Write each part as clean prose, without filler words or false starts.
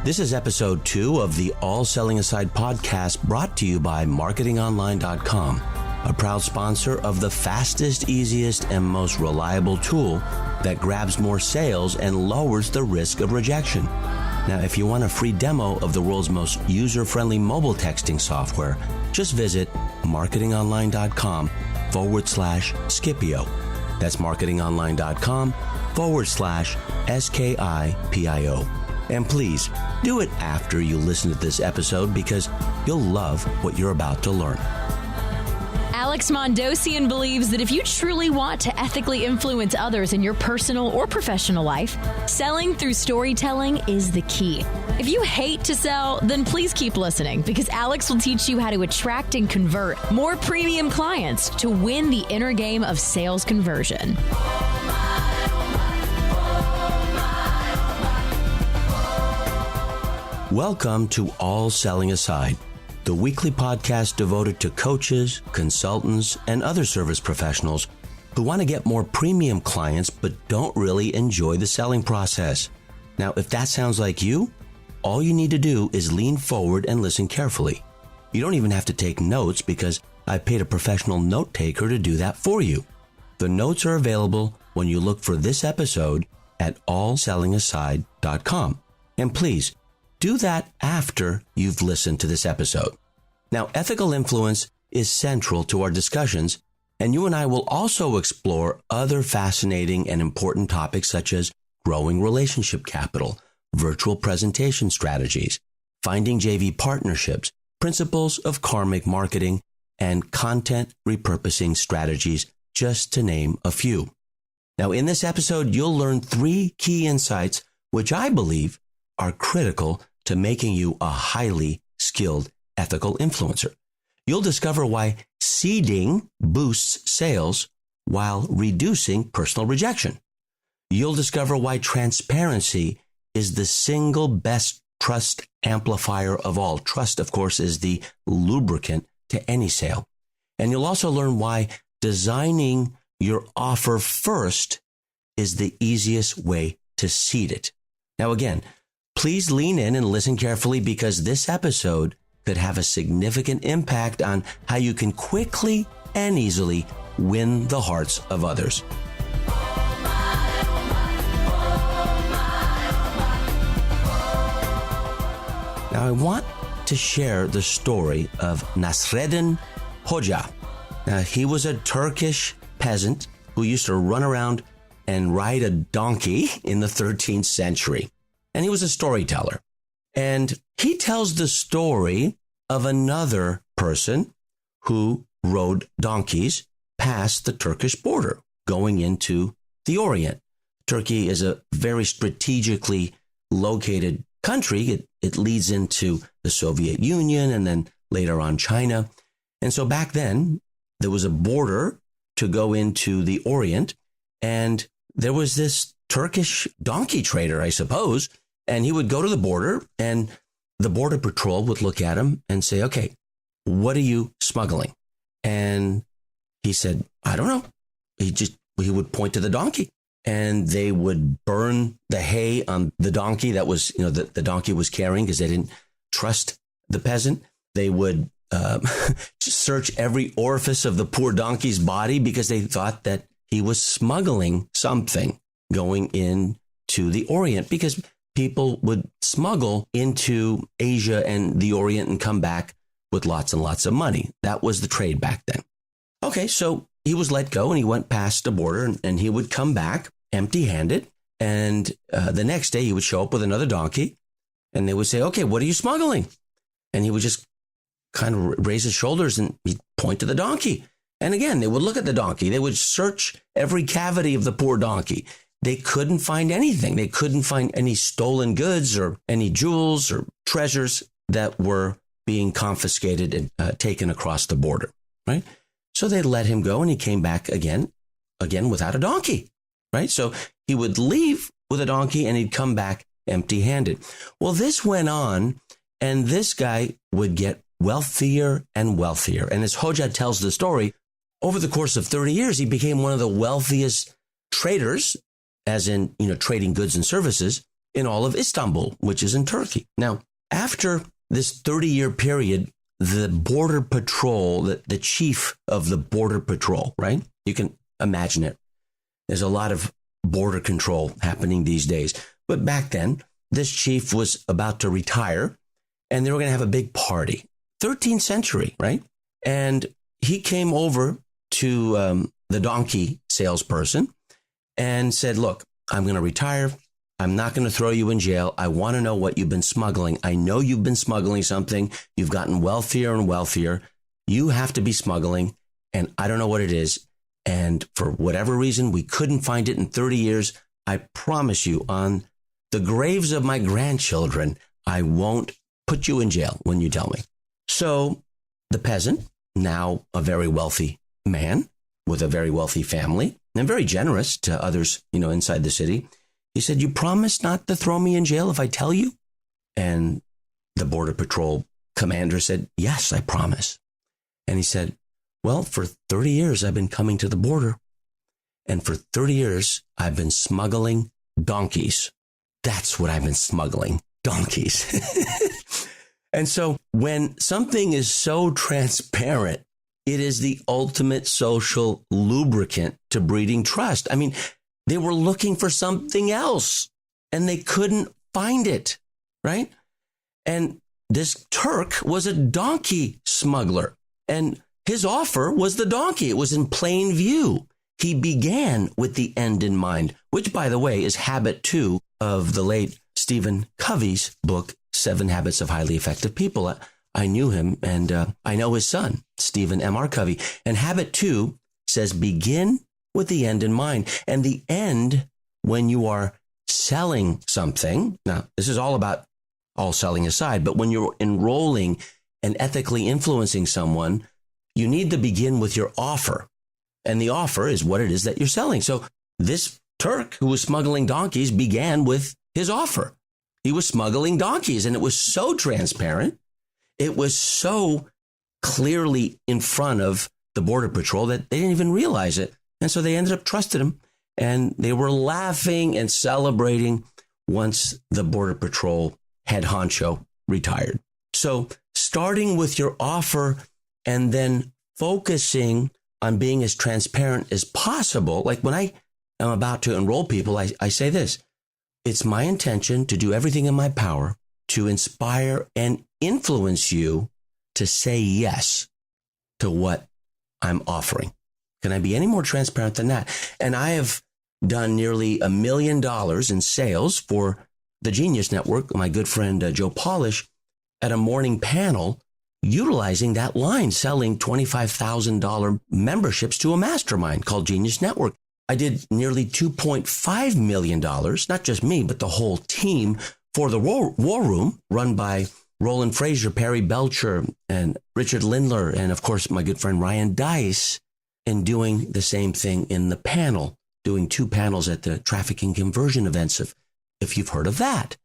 This is episode 2 of the All Selling Aside podcast, brought to you by marketingonline.com, a proud sponsor of the fastest, easiest, and most reliable tool that grabs more sales and lowers the risk of rejection. Now, if you want a free demo of the world's most user-friendly mobile texting software, just visit marketingonline.com/Scipio. That's marketingonline.com/SKIPIO. And please, do it after you listen to this episode because you'll love what you're about to learn. Alex Mandossian believes that if you truly want to ethically influence others in your personal or professional life, selling through storytelling is the key. If you hate to sell, then please keep listening because Alex will teach you how to attract and convert more premium clients to win the inner game of sales conversion. Welcome to All Selling Aside, the weekly podcast devoted to coaches, consultants, and other service professionals who want to get more premium clients but don't really enjoy the selling process. Now, if that sounds like you, all you need to do is lean forward and listen carefully. You don't even have to take notes because I paid a professional note taker to do that for you. The notes are available when you look for this episode at allsellingaside.com. And please, do that after you've listened to this episode. Now, ethical influence is central to our discussions, and you and I will also explore other fascinating and important topics such as growing relationship capital, virtual presentation strategies, finding JV partnerships, principles of karmic marketing, and content repurposing strategies, just to name a few. Now, in this episode, you'll learn 3 key insights which I believe are critical to making you a highly skilled ethical influencer. You'll discover why seeding boosts sales while reducing personal rejection. You'll discover why transparency is the single best trust amplifier of all. Trust, of course, is the lubricant to any sale. And you'll also learn why designing your offer first is the easiest way to seed it. Now, again, please lean in and listen carefully because this episode could have a significant impact on how you can quickly and easily win the hearts of others. Now, I want to share the story of Nasreddin Hoca. Now, he was a Turkish peasant who used to run around and ride a donkey in the 13th century. And he was a storyteller. And he tells the story of another person who rode donkeys past the Turkish border, going into the Orient. Turkey is a very strategically located country. It leads into the Soviet Union and then later on China. And so back then, there was a border to go into the Orient. And there was this Turkish donkey trader, I suppose, and he would go to the border and the border patrol would look at him and say, okay, what are you smuggling? And he said, I don't know. He would point to the donkey and they would burn the hay on the donkey that was, the donkey was carrying because they didn't trust the peasant. They would search every orifice of the poor donkey's body because they thought that he was smuggling something going into the Orient because people would smuggle into Asia and the Orient and come back with lots and lots of money. That was the trade back then. Okay, so he was let go and he went past the border and he would come back empty-handed. And the next day he would show up with another donkey and they would say, okay, what are you smuggling? And he would just kind of raise his shoulders and he'd point to the donkey. And again, they would look at the donkey. They would search every cavity of the poor donkey. They couldn't find anything. They couldn't find any stolen goods or any jewels or treasures that were being confiscated and taken across the border, right? So they let him go and he came back again without a donkey, right? So he would leave with a donkey and he'd come back empty-handed. Well, this went on and this guy would get wealthier and wealthier. And as Hoca tells the story, over the course of 30 years, he became one of the wealthiest traders, as in, trading goods and services in all of Istanbul, which is in Turkey. Now, after this 30-year period, the border patrol, the chief of the border patrol, right? You can imagine it. There's a lot of border control happening these days. But back then, this chief was about to retire and they were going to have a big party. 13th century, right? And he came over to the donkey salesperson and said, look, I'm going to retire. I'm not going to throw you in jail. I want to know what you've been smuggling. I know you've been smuggling something. You've gotten wealthier and wealthier. You have to be smuggling, and I don't know what it is. And for whatever reason, we couldn't find it in 30 years. I promise you, on the graves of my grandchildren, I won't put you in jail when you tell me. So the peasant, now a very wealthy man with a very wealthy family and very generous to others, inside the city, he said, you promise not to throw me in jail if I tell you? And the Border Patrol commander said, yes, I promise. And he said, well, for 30 years, I've been coming to the border. And for 30 years, I've been smuggling donkeys. That's what I've been smuggling, donkeys. And so when something is so transparent, it is the ultimate social lubricant to breeding trust. I mean, they were looking for something else and they couldn't find it, right? And this Turk was a donkey smuggler and his offer was the donkey. It was in plain view. He began with the end in mind, which, by the way, is habit 2 of the late Stephen Covey's book, 7 Habits of Highly Effective People. I knew him and I know his son, Stephen M.R. Covey. And habit 2 says, begin with the end in mind. And the end, when you are selling something, now this is all about all selling aside, but when you're enrolling and ethically influencing someone, you need to begin with your offer. And the offer is what it is that you're selling. So this Turk who was smuggling donkeys began with his offer. He was smuggling donkeys, and it was so transparent. It was so clearly in front of the Border Patrol that they didn't even realize it. And so they ended up trusting him, and they were laughing and celebrating once the Border Patrol head honcho retired. So starting with your offer and then focusing on being as transparent as possible. Like when I am about to enroll people, I say this, it's my intention to do everything in my power to inspire and influence you to say yes to what I'm offering. Can I be any more transparent than that? And I have done nearly $1 million in sales for the Genius Network, my good friend Joe Polish, at a morning panel utilizing that line, selling $25,000 memberships to a mastermind called Genius Network. I did nearly $2.5 million, not just me, but the whole team for the War Room, run by Roland Frazier, Perry Belcher, and Richard Lindler, and of course, my good friend Ryan Dice, and doing the same thing in the panel, doing 2 panels at the trafficking conversion events, if you've heard of that.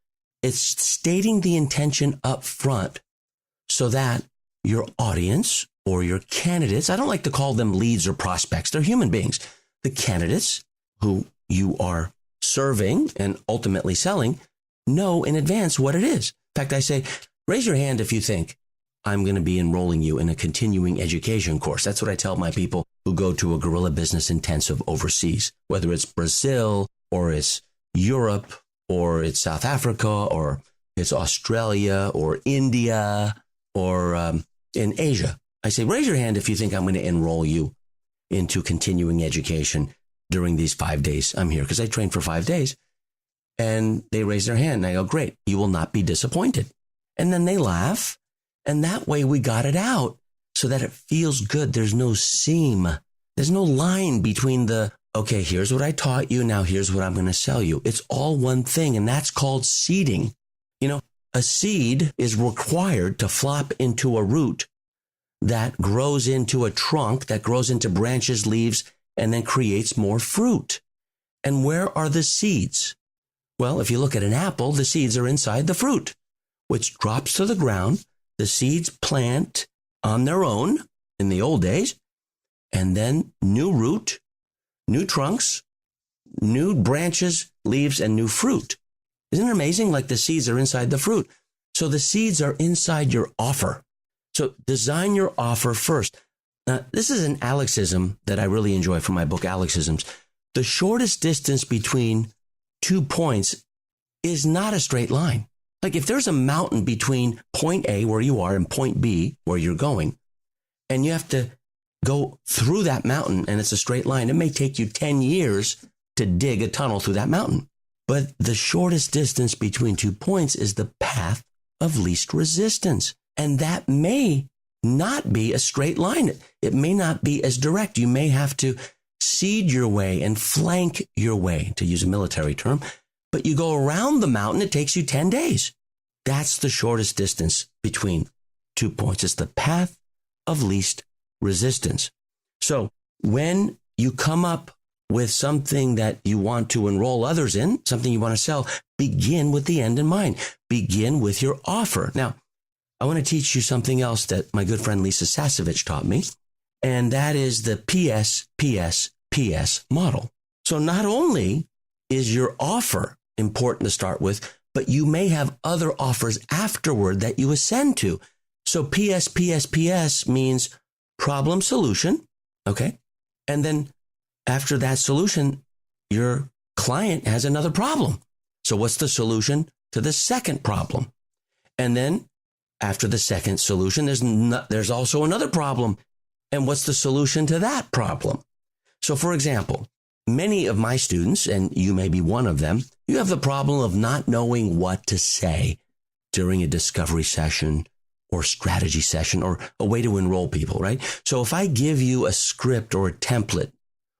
It's stating the intention up front so that your audience or your candidates, I don't like to call them leads or prospects, they're human beings. The candidates who you are serving and ultimately selling know in advance what it is. In fact, I say, raise your hand if you think I'm going to be enrolling you in a continuing education course. That's what I tell my people who go to a Guerrilla Business Intensive overseas, whether it's Brazil or it's Europe or it's South Africa or it's Australia or India or in Asia. I say, raise your hand if you think I'm going to enroll you into continuing education during these 5 days I'm here, because I train for 5 days. And they raise their hand and I go, great, you will not be disappointed. And then they laugh. And that way we got it out so that it feels good. There's no seam. There's no line between the, okay, here's what I taught you. Now here's what I'm going to sell you. It's all one thing. And that's called seeding. A seed is required to flop into a root that grows into a trunk, that grows into branches, leaves, and then creates more fruit. And where are the seeds? Well, if you look at an apple, the seeds are inside the fruit, which drops to the ground. The seeds plant on their own in the old days, and then new root, new trunks, new branches, leaves, and new fruit. Isn't it amazing? Like the seeds are inside the fruit. So the seeds are inside your offer. So design your offer first. Now, this is an Alexism that I really enjoy from my book, Alexisms. The shortest distance between 2 points is not a straight line. Like if there's a mountain between point A, where you are, and point B, where you're going, and you have to go through that mountain and it's a straight line, it may take you 10 years to dig a tunnel through that mountain. But the shortest distance between 2 points is the path of least resistance. And that may not be a straight line. It may not be as direct. You may have to seed your way and flank your way, to use a military term. But you go around the mountain, it takes you 10 days. That's the shortest distance between 2 points. It's the path of least resistance. So when you come up with something that you want to enroll others in, something you want to sell, begin with the end in mind. Begin with your offer. Now, I want to teach you something else that my good friend Lisa Sasevich taught me, and that is the PS model. So not only is your offer important to start with, but you may have other offers afterward that you ascend to. So PS means problem solution, okay? And then after that solution, your client has another problem. So what's the solution to the second problem? And then after the second solution, there's also another problem. And what's the solution to that problem? So for example, many of my students, and you may be one of them, you have the problem of not knowing what to say during a discovery session or strategy session or a way to enroll people, right? So if I give you a script or a template,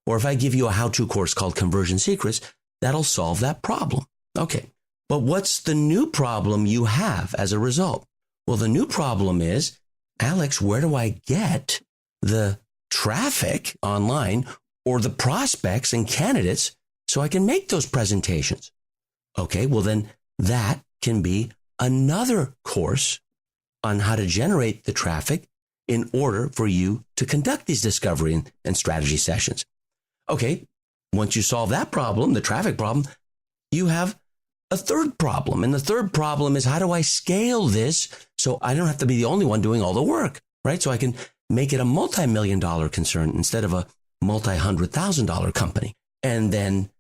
or if I give you a how-to course called Conversion Secrets, that'll solve that problem. Okay, but what's the new problem you have as a result? Well, the new problem is, Alex, where do I get the traffic online or the prospects and candidates so I can make those presentations? Okay, well then that can be another course on how to generate the traffic in order for you to conduct these discovery and strategy sessions. Okay, once you solve that problem, the traffic problem, you have a third problem. And the third problem is, how do I scale this so I don't have to be the only one doing all the work, right? So I can make it a multi-million-dollar concern instead of a multi-$100,000 company. And then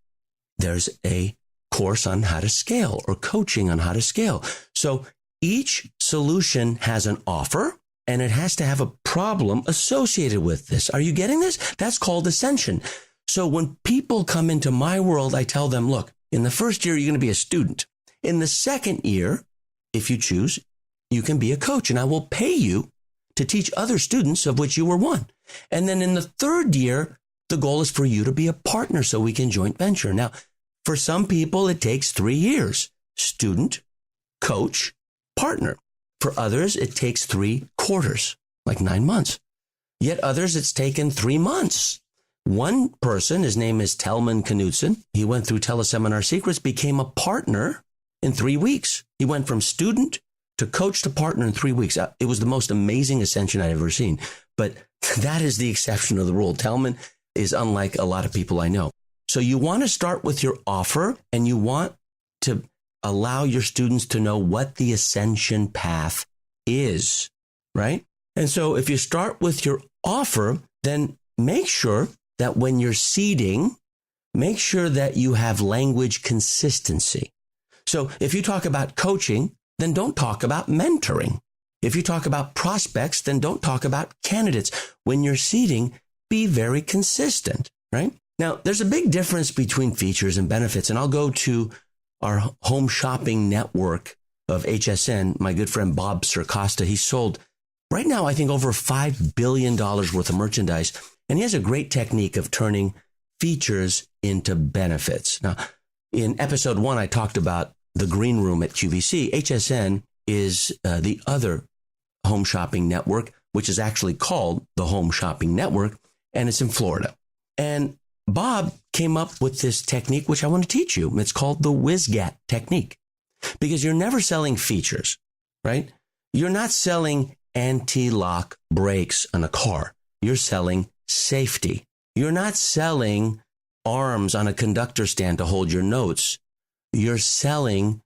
there's a course on how to scale or coaching on how to scale. So each solution has an offer and it has to have a problem associated with this. Are you getting this? That's called ascension. So when people come into my world, I tell them, look, in the first year, you're going to be a student. In the second year, if you choose, you can be a coach, and I will pay you to teach other students, of which you were one. And then in the third year, the goal is for you to be a partner so we can joint venture. Now, for some people, it takes 3 years. Student, coach, partner. For others, it takes 3 quarters, like 9 months. Yet others, it's taken 3 months. One person, his name is Telman Knudsen. He went through Teleseminar Secrets, became a partner in 3 weeks. He went from student to coach to partner in 3 weeks. It was the most amazing ascension I've ever seen. But that is the exception of the rule. Telman is unlike a lot of people I know. So you want to start with your offer, and you want to allow your students to know what the ascension path is, right? And so if you start with your offer, then make sure that when you're seeding, make sure that you have language consistency. So if you talk about coaching, then don't talk about mentoring. If you talk about prospects, then don't talk about candidates. When you're seeding, be very consistent, right? Now, there's a big difference between features and benefits, and I'll go to our home shopping network of HSN, my good friend Bob Circosta. He sold right now, I think, over $5 billion worth of merchandise. And he has a great technique of turning features into benefits. Now, in episode 1, I talked about the green room at QVC. HSN is the other home shopping network, which is actually called the Home Shopping Network, and it's in Florida. And Bob came up with this technique, which I want to teach you. It's called the Whiz Gap Technique, because you're never selling features, right? You're not selling anti-lock brakes on a car. You're selling safety. You're not selling arms on a conductor stand to hold your notes. you're selling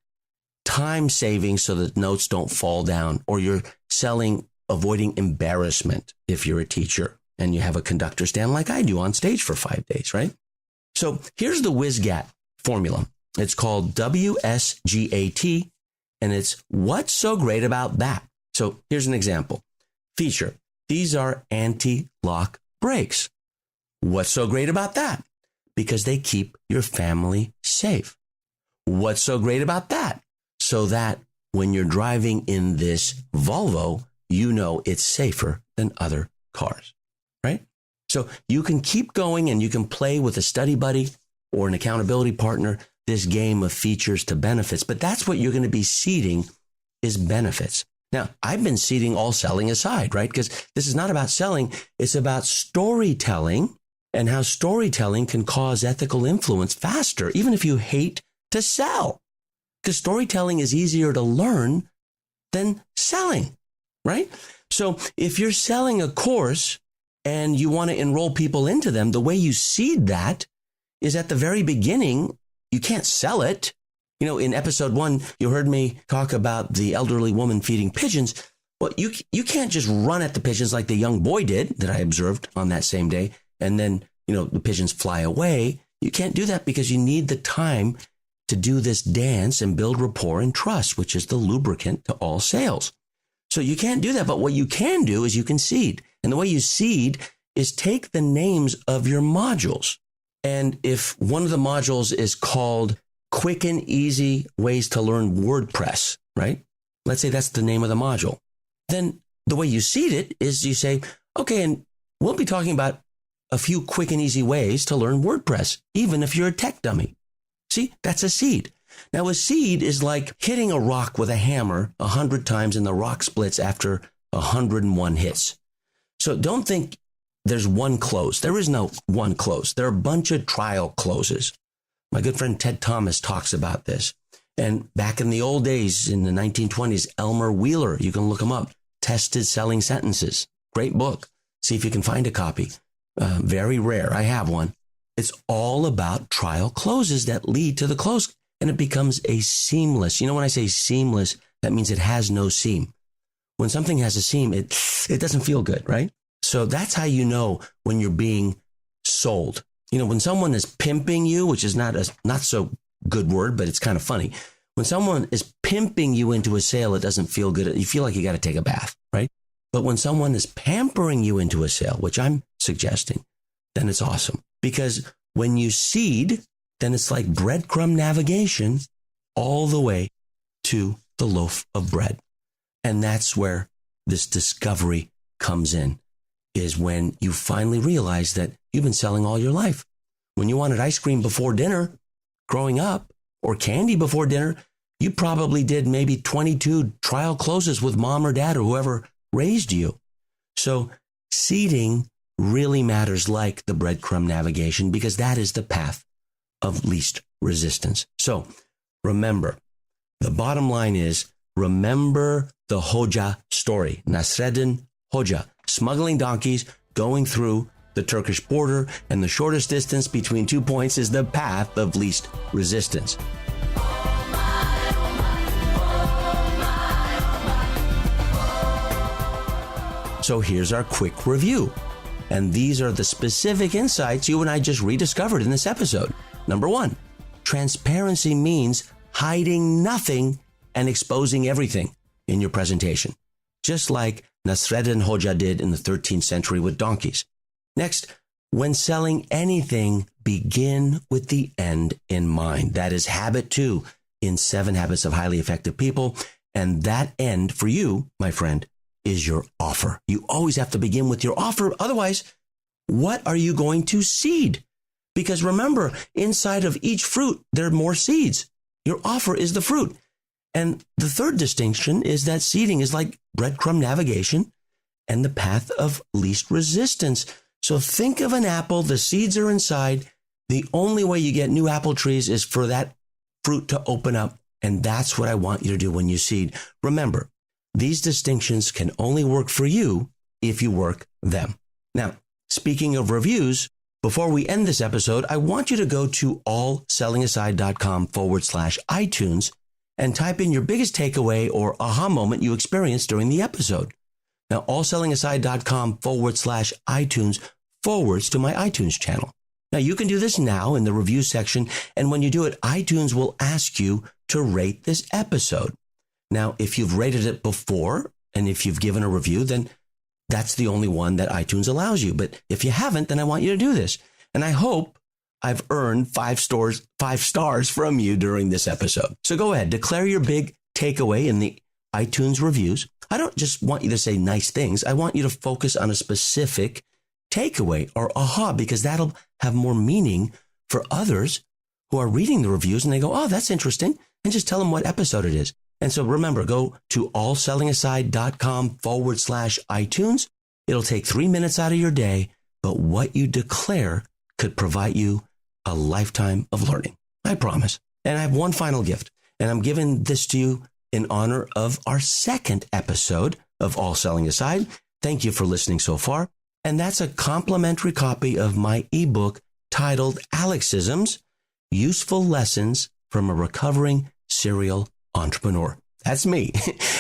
time saving so that notes don't fall down, or you're selling avoiding embarrassment if you're a teacher and you have a conductor stand like I do on stage for 5 days, right? So here's the Whiz Gap formula. It's called WSGAT, and it's what's so great about that? So here's an example. Feature. These are anti-lock brakes. What's so great about that? Because they keep your family safe. What's so great about that? So that when you're driving in this Volvo, you know it's safer than other cars, right? So you can keep going and you can play with a study buddy or an accountability partner, this game of features to benefits, but that's what you're going to be seeding is benefits. Now, I've been seeding all selling aside, right? Because this is not about selling. It's about storytelling and how storytelling can cause ethical influence faster, even if you hate to sell. Because storytelling is easier to learn than selling, right? So if you're selling a course and you want to enroll people into them, the way you seed that is at the very beginning. You can't sell it. You know, in episode 1, you heard me talk about the elderly woman feeding pigeons. Well, you can't just run at the pigeons like the young boy did that I observed on that same day. And then, you know, the pigeons fly away. You can't do that because you need the time to do this dance and build rapport and trust, which is the lubricant to all sales. So you can't do that. But what you can do is you can seed. And the way you seed is take the names of your modules. And if one of the modules is called Quick and Easy Ways to Learn WordPress, right? Let's say that's the name of the module. Then the way you seed it is you say, okay, and we'll be talking about a few quick and easy ways to learn WordPress, even if you're a tech dummy. See, that's a seed. Now, a seed is like hitting a rock with a hammer 100 times and the rock splits after 101 hits. So don't think there's one close. There is no one close. There are a bunch of trial closes. My good friend Ted Thomas talks about this. And back in the old days, in the 1920s, Elmer Wheeler, you can look him up, Tested Selling Sentences. Great book. See if you can find a copy. Very rare. I have one. It's all about trial closes that lead to the close. And it becomes a seamless. You know, when I say seamless, that means it has no seam. When something has a seam, it doesn't feel good, right? So that's how you know when you're being sold. You know, when someone is pimping you, which is not so good word, but it's kind of funny. When someone is pimping you into a sale, it doesn't feel good. You feel like you got to take a bath, right? But when someone is pampering you into a sale, which I'm suggesting, then it's awesome. Because when you seed, then it's like breadcrumb navigation all the way to the loaf of bread. And that's where this discovery comes in, is when you finally realize that you've been selling all your life. When you wanted ice cream before dinner growing up or candy before dinner, you probably did maybe 22 trial closes with mom or dad or whoever raised you. So seeding really matters, like the breadcrumb navigation, because that is the path of least resistance. So remember, the bottom line is, remember the Hoca story, Nasreddin Hoca, smuggling donkeys, going through the Turkish border, and the shortest distance between 2 points is the path of least resistance. So here's our quick review. And these are the specific insights you and I just rediscovered in this episode. Number 1, transparency means hiding nothing and exposing everything in your presentation, just like Nasreddin Hoca did in the 13th century with donkeys. Next, when selling anything, begin with the end in mind. That is habit 2 in 7 Habits of Highly Effective People. And that end for you, my friend, is your offer. You always have to begin with your offer. Otherwise, what are you going to seed? Because remember, inside of each fruit, there are more seeds. Your offer is the fruit. And the third distinction is that seeding is like breadcrumb navigation and the path of least resistance. So think of an apple, the seeds are inside. The only way you get new apple trees is for that fruit to open up. And that's what I want you to do when you seed. Remember, these distinctions can only work for you if you work them. Now, speaking of reviews, Before we end this episode, I want you to go to allsellingaside.com/iTunes and type in your biggest takeaway or aha moment you experienced during the episode. Now, allsellingaside.com/iTunes forwards to my iTunes channel. Now, you can do this now in the review section, and when you do it, iTunes will ask you to rate this episode. Now, if you've rated it before, and if you've given a review, then that's the only one that iTunes allows you. But if you haven't, then I want you to do this. And I hope I've earned 5 stars from you during this episode. So go ahead, declare your big takeaway in the iTunes reviews. I don't just want you to say nice things. I want you to focus on a specific takeaway or aha, because that'll have more meaning for others who are reading the reviews and they go, oh, that's interesting. And just tell them what episode it is. And so remember, go to allsellingaside.com/iTunes. It'll take 3 minutes out of your day, but what you declare could provide you a lifetime of learning. I promise. And I have one final gift, and I'm giving this to you in honor of our second episode of All Selling Aside. Thank you for listening so far. And that's a complimentary copy of my ebook titled Alexisms, Useful Lessons from a Recovering Serial Entrepreneur. That's me.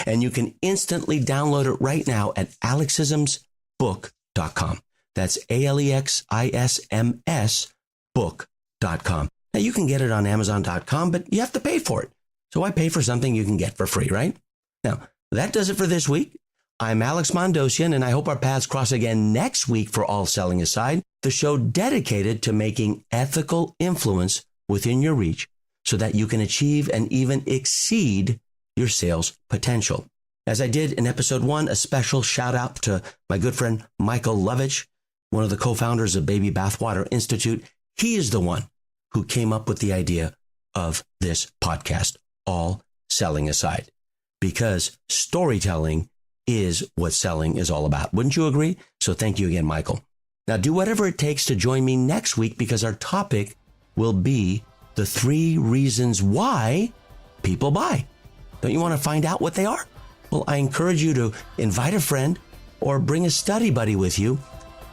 And you can instantly download it right now at alexismsbook.com. That's ALEXISMS book.com. Now you can get it on Amazon.com, but you have to pay for it. So why pay for something you can get for free, right? Now, that does it for this week. I'm Alex Mandossian, and I hope our paths cross again next week for All Selling Aside, the show dedicated to making ethical influence within your reach so that you can achieve and even exceed your sales potential. As I did in episode 1, a special shout out to my good friend Michael Lovich, one of the co-founders of Baby Bathwater Institute. He is the one who came up with the idea of this podcast, All Selling Aside, because storytelling is what selling is all about. Wouldn't you agree? So thank you again, Michael. Now do whatever it takes to join me next week, because our topic will be the 3 reasons why people buy. Don't you want to find out what they are? Well, I encourage you to invite a friend or bring a study buddy with you.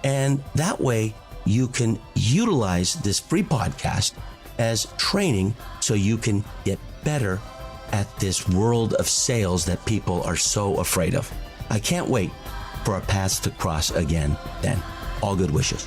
And that way you can utilize this free podcast as training so you can get better at this world of sales that people are so afraid of. I can't wait for our paths to cross again then. All good wishes.